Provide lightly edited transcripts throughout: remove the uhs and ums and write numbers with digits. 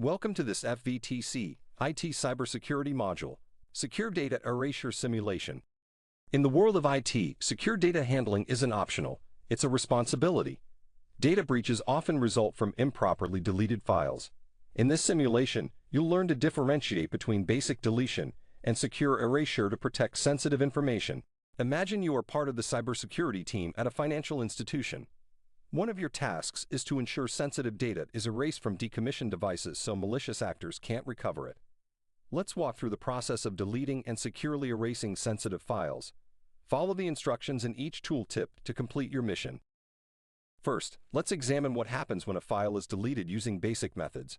Welcome to this FVTC IT Cybersecurity module, Secure Data Erasure Simulation. In the world of IT, secure data handling isn't optional, it's a responsibility. Data breaches often result from improperly deleted files. In this simulation, you'll learn to differentiate between basic deletion and secure erasure to protect sensitive information. Imagine you are part of the cybersecurity team at a financial institution. One of your tasks is to ensure sensitive data is erased from decommissioned devices so malicious actors can't recover it. Let's walk through the process of deleting and securely erasing sensitive files. Follow the instructions in each tooltip to complete your mission. First, let's examine what happens when a file is deleted using basic methods.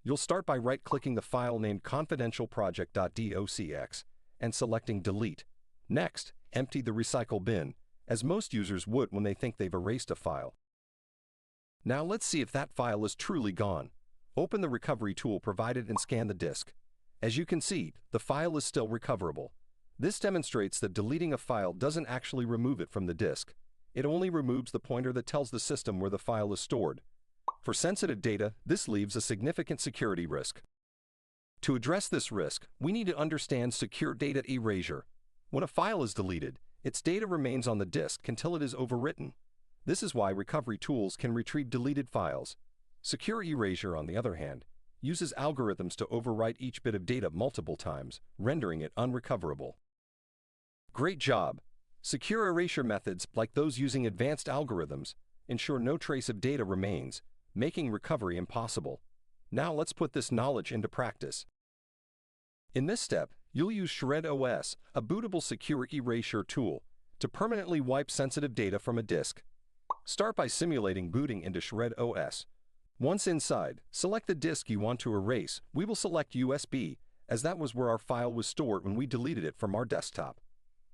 You'll start by right-clicking the file named confidentialproject.docx and selecting Delete. Next, empty the recycle bin, as most users would when they think they've erased a file. Now let's see if that file is truly gone. Open the recovery tool provided and scan the disk. As you can see, the file is still recoverable. This demonstrates that deleting a file doesn't actually remove it from the disk. It only removes the pointer that tells the system where the file is stored. For sensitive data, this leaves a significant security risk. To address this risk, we need to understand secure data erasure. When a file is deleted, its data remains on the disk until it is overwritten. This is why recovery tools can retrieve deleted files. Secure erasure, on the other hand, uses algorithms to overwrite each bit of data multiple times, rendering it unrecoverable. Great job! Secure erasure methods, like those using advanced algorithms, ensure no trace of data remains, making recovery impossible. Now let's put this knowledge into practice. In this step, you'll use Shred-OS, a bootable secure erasure tool, to permanently wipe sensitive data from a disk. Start by simulating booting into Shred-OS. Once inside, select the disk you want to erase. We will select USB, as that was where our file was stored when we deleted it from our desktop.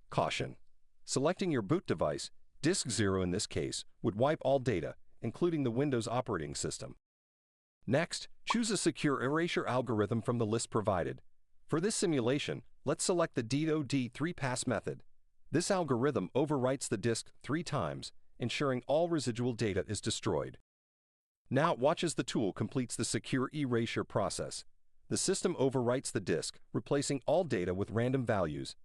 Caution: selecting your boot device, disk 0 in this case, would wipe all data, including the Windows operating system. Next, choose a secure erasure algorithm from the list provided. For this simulation, let's select the DoD 3-pass method. This algorithm overwrites the disk 3 times, ensuring all residual data is destroyed. Now watch as the tool completes the secure erasure process. The system overwrites the disk, replacing all data with random values.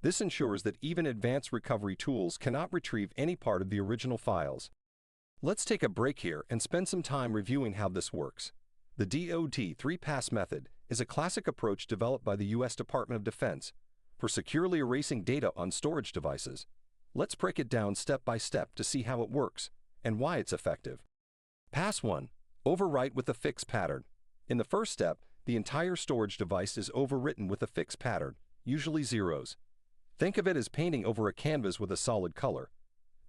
This ensures that even advanced recovery tools cannot retrieve any part of the original files. Let's take a break here and spend some time reviewing how this works. The DoD 3-pass method is a classic approach developed by the U.S. Department of Defense for securely erasing data on storage devices. Let's break it down step by step to see how it works and why it's effective. Pass 1. Overwrite with a fixed pattern. In the first step, the entire storage device is overwritten with a fixed pattern, usually zeros. Think of it as painting over a canvas with a solid color.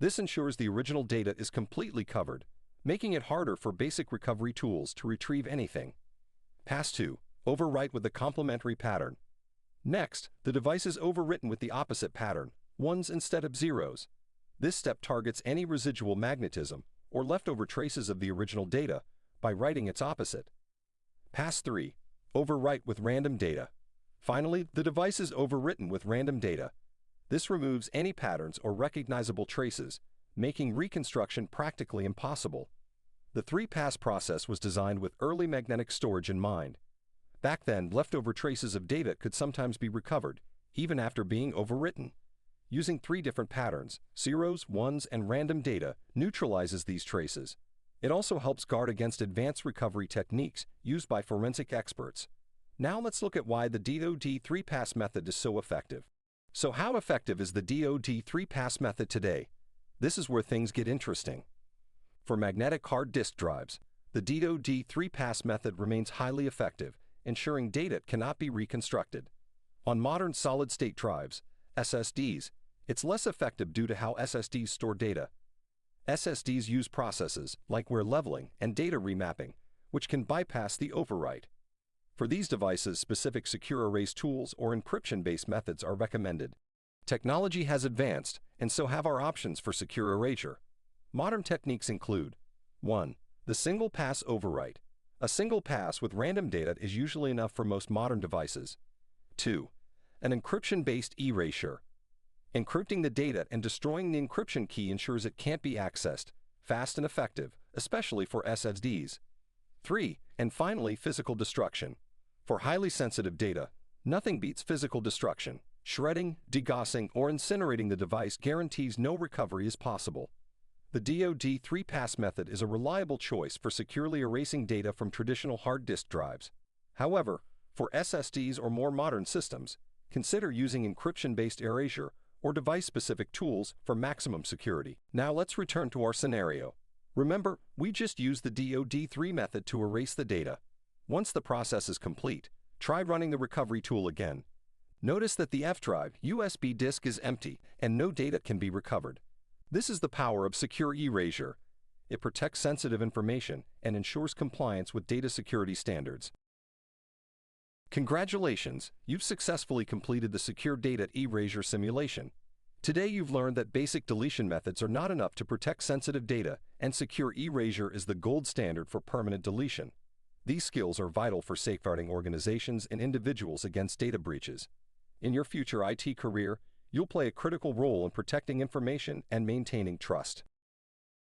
This ensures the original data is completely covered, making it harder for basic recovery tools to retrieve anything. Pass 2. Overwrite with a complementary pattern. Next, the device is overwritten with the opposite pattern, ones instead of zeros. This step targets any residual magnetism or leftover traces of the original data by writing its opposite. Pass 3. Overwrite with random data. Finally, the device is overwritten with random data. This removes any patterns or recognizable traces, making reconstruction practically impossible. The 3-pass process was designed with early magnetic storage in mind. Back then, leftover traces of data could sometimes be recovered, even after being overwritten. Using 3 different patterns, zeros, ones, and random data, neutralizes these traces. It also helps guard against advanced recovery techniques used by forensic experts. Now let's look at why the DoD 3-pass method is so effective. So how effective is the DoD 3-pass method today? This is where things get interesting. For magnetic hard disk drives, the DoD 3-pass method remains highly effective, ensuring data cannot be reconstructed. On modern solid-state drives, SSDs, it's less effective due to how SSDs store data. SSDs use processes like wear leveling and data remapping, which can bypass the overwrite. For these devices, specific secure erase tools or encryption-based methods are recommended. Technology has advanced, and so have our options for secure erasure. Modern techniques include: 1. The single-pass overwrite. A single pass with random data is usually enough for most modern devices. 2. An encryption-based erasure. Encrypting the data and destroying the encryption key ensures it can't be accessed, fast and effective, especially for SSDs. 3. And finally, physical destruction. For highly sensitive data, nothing beats physical destruction. Shredding, degaussing, or incinerating the device guarantees no recovery is possible. The DoD 3-pass method is a reliable choice for securely erasing data from traditional hard disk drives. However, for SSDs or more modern systems, consider using encryption-based erasure or device-specific tools for maximum security. Now let's return to our scenario. Remember, we just used the DoD 3 method to erase the data. Once the process is complete, try running the recovery tool again. Notice that the F drive USB disk is empty and no data can be recovered. This is the power of secure erasure. It protects sensitive information and ensures compliance with data security standards. Congratulations, you've successfully completed the secure data erasure simulation. Today you've learned that basic deletion methods are not enough to protect sensitive data, and secure erasure is the gold standard for permanent deletion. These skills are vital for safeguarding organizations and individuals against data breaches. In your future IT career, you'll play a critical role in protecting information and maintaining trust.